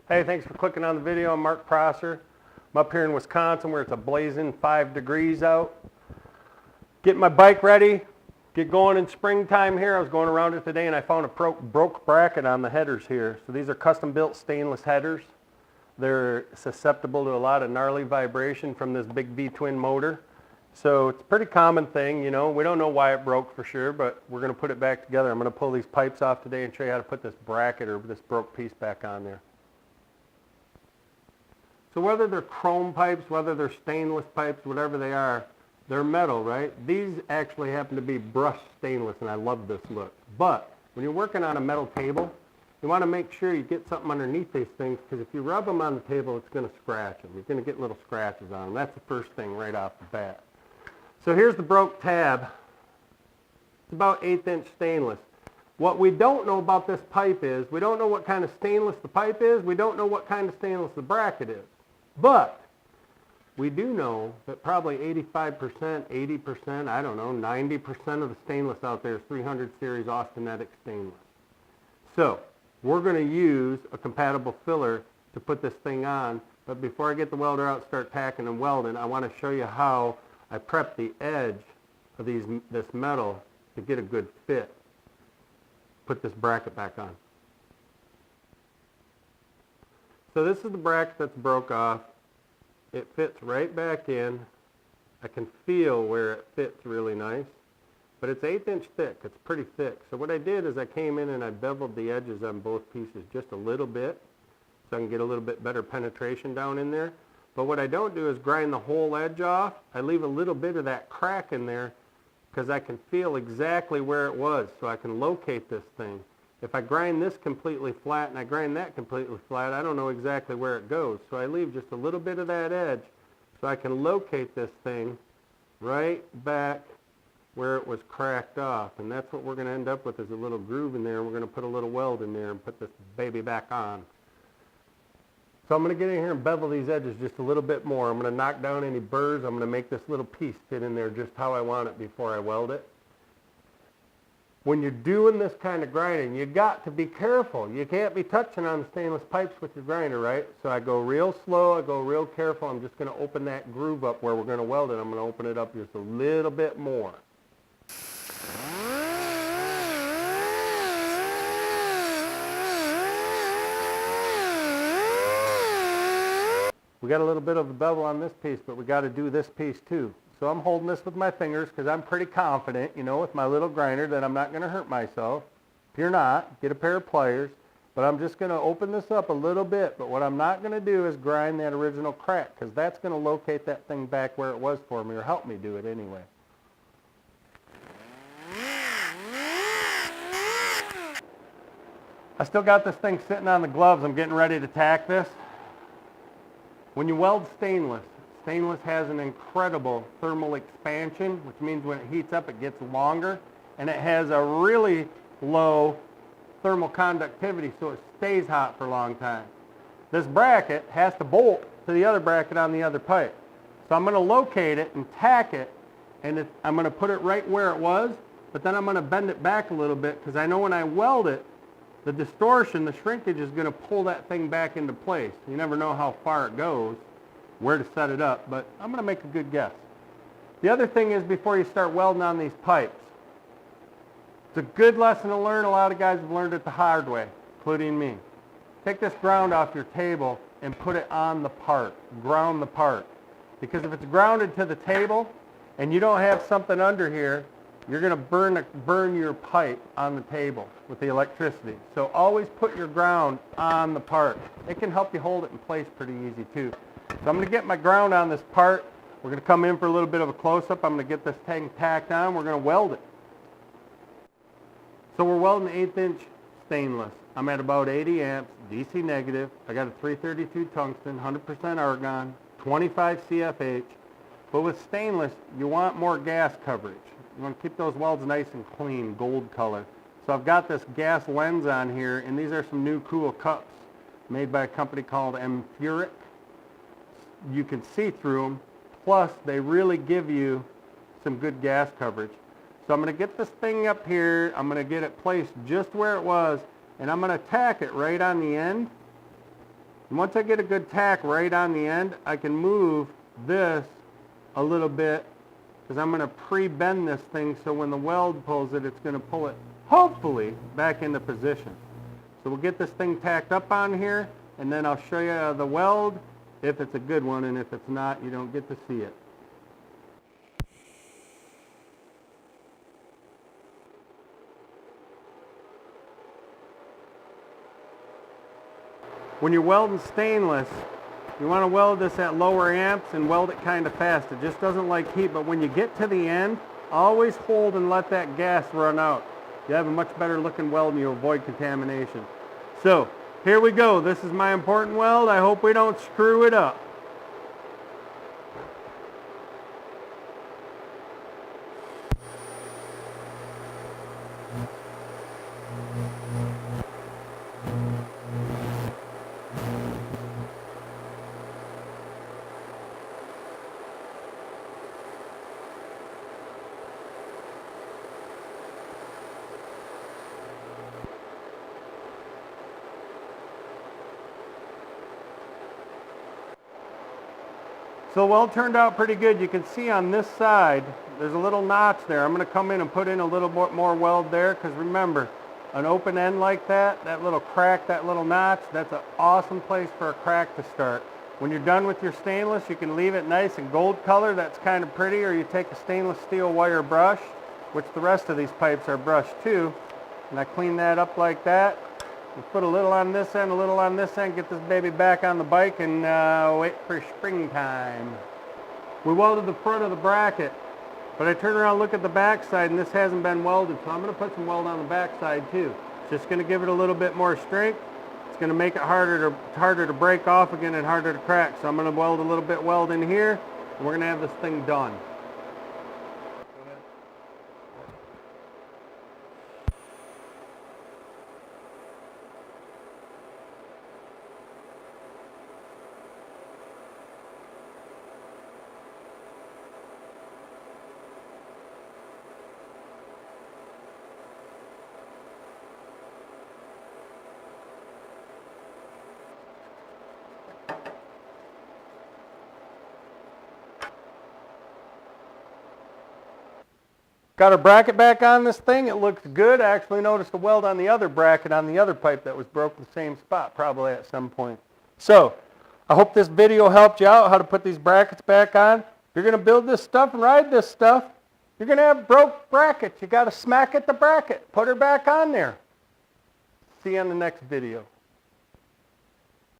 Hey, thanks for clicking on the video. I'm Mark Prosser. I'm up here in Wisconsin where it's a blazing 5 degrees out. Getting my bike ready, get going in springtime here. I was going around it today and I found a broke bracket on the headers here. So these are custom built stainless headers. They're susceptible to a lot of gnarly vibration from this big V-twin motor. So it's a pretty common thing, you know. We don't know why it broke for sure, but we're going to put it back together. I'm going to pull these pipes off today and show you how to put this bracket or this broke piece back on there. So whether they're chrome pipes, whether they're stainless pipes, whatever they are, they're metal, right? These actually happen to be brushed stainless, and I love this look. But when you're working on a metal table, you want to make sure you get something underneath these things, because if you rub them on the table, it's going to scratch them. You're going to get little scratches on them. That's the first thing right off the bat. So here's the broke tab. It's about 1/8 inch stainless. What we don't know about this pipe is, we don't know what kind of stainless the pipe is, we don't know what kind of stainless the bracket is. But we do know that probably 85%, 80%, I don't know, 90% of the stainless out there is 300 series austenitic stainless. So we're going to use a compatible filler to put this thing on. But before I get the welder out and start tacking and welding, I want to show you how I prep the edge of this metal to get a good fit. Put this bracket back on. So this is the bracket that's broke off. It fits right back in. I can feel where it fits really nice. But it's 1/8 inch thick. It's pretty thick. So what I did is I came in and I beveled the edges on both pieces just a little bit so I can get a little bit better penetration down in there. But what I don't do is grind the whole edge off. I leave a little bit of that crack in there because I can feel exactly where it was, so I can locate this thing. If I grind this completely flat and I grind that completely flat, I don't know exactly where it goes. So I leave just a little bit of that edge so I can locate this thing right back where it was cracked off. And that's what we're going to end up with, is a little groove in there. We're going to put a little weld in there and put this baby back on. So I'm going to get in here and bevel these edges just a little bit more. I'm going to knock down any burrs. I'm going to make this little piece fit in there just how I want it before I weld it. When you're doing this kind of grinding, you got to be careful. You can't be touching on the stainless pipes with your grinder, right? So I go real slow, I go real careful. I'm just going to open that groove up where we're going to weld it. I'm going to open it up just a little bit more. We got a little bit of a bevel on this piece, but we got to do this piece too. So I'm holding this with my fingers because I'm pretty confident, you know, with my little grinder that I'm not going to hurt myself. If you're not, get a pair of pliers. But I'm just going to open this up a little bit. But what I'm not going to do is grind that original crack, because that's going to locate that thing back where it was for me, or help me do it anyway. I still got this thing sitting on the gloves. I'm getting ready to tack this. When you weld stainless, stainless has an incredible thermal expansion, which means when it heats up it gets longer, and it has a really low thermal conductivity, so it stays hot for a long time. This bracket has to bolt to the other bracket on the other pipe. So I'm going to locate it and tack it, and I'm going to put it right where it was, but then I'm going to bend it back a little bit, because I know when I weld it, the distortion, the shrinkage is going to pull that thing back into place. You never know how far it goes, where to set it up, but I'm going to make a good guess. The other thing is, before you start welding on these pipes, it's a good lesson to learn. A lot of guys have learned it the hard way, including me. Take this ground off your table and put it on the part. Ground the part. Because if it's grounded to the table and you don't have something under here, you're going to burn your pipe on the table with the electricity. So always put your ground on the part. It can help you hold it in place pretty easy too. So I'm going to get my ground on this part. We're going to come in for a little bit of a close-up. I'm going to get this thing tacked on. We're going to weld it. So we're welding 1/8 inch stainless. I'm at about 80 amps, DC negative. I got a 332 tungsten, 100% argon, 25 CFH. But with stainless, you want more gas coverage. You want to keep those welds nice and clean, gold color. So I've got this gas lens on here, and these are some new cool cups made by a company called Amphuric. You can see through them, plus they really give you some good gas coverage. So I'm going to get this thing up here, I'm going to get it placed just where it was, and I'm going to tack it right on the end And once I get a good tack right on the end, I can move this a little bit because I'm going to pre-bend this thing so when the weld pulls it, it's going to pull it, hopefully, back into position. So we'll get this thing tacked up on here, and then I'll show you the weld if it's a good one, and if it's not, you don't get to see it. When you're welding stainless, you want to weld this at lower amps and weld it kind of fast. It just doesn't like heat, but when you get to the end, always hold and let that gas run out. You have a much better looking weld and you avoid contamination. So, here we go. This is my important weld. I hope we don't screw it up. So the weld turned out pretty good. You can see on this side, there's a little notch there. I'm going to come in and put in a little bit more weld there because remember, an open end like that, that little crack, that little notch, that's an awesome place for a crack to start. When you're done with your stainless, you can leave it nice and gold color. That's kind of pretty. Or you take a stainless steel wire brush, which the rest of these pipes are brushed too, and I clean that up like that. We put a little on this end, a little on this end, get this baby back on the bike, and wait for springtime. We welded the front of the bracket, but I turn around and look at the back side, and this hasn't been welded, so I'm going to put some weld on the back side too. It's just going to give it a little bit more strength. It's going to make it harder to break off again and harder to crack. So I'm going to weld a little bit weld in here, and we're going to have this thing done. Got our bracket back on this thing. It looks good. I actually noticed a weld on the other bracket on the other pipe that was broke in the same spot, probably at some point. So, I hope this video helped you out how to put these brackets back on. If you're going to build this stuff and ride this stuff, you're going to have broke brackets. You got to smack at the bracket. Put her back on there. See you on the next video.